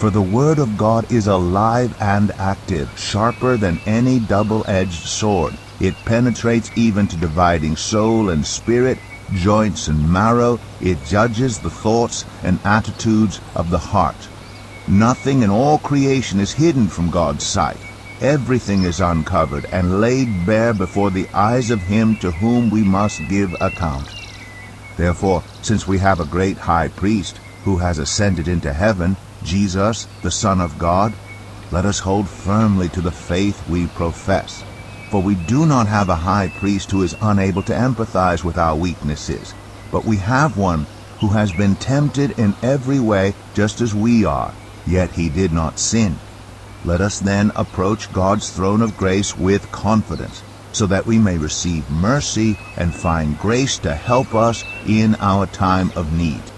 For the word of God is alive and active, sharper than any double-edged sword. It penetrates even to dividing soul and spirit, joints and marrow. It judges the thoughts and attitudes of the heart. Nothing in all creation is hidden from God's sight. Everything is uncovered and laid bare before the eyes of him to whom we must give account. Therefore, since we have a great high priest who has ascended into heaven, Jesus, the Son of God, let us hold firmly to the faith we profess. For we do not have a high priest who is unable to empathize with our weaknesses, but we have one who has been tempted in every way just as we are, yet he did not sin. Let us then approach God's throne of grace with confidence, so that we may receive mercy and find grace to help us in our time of need.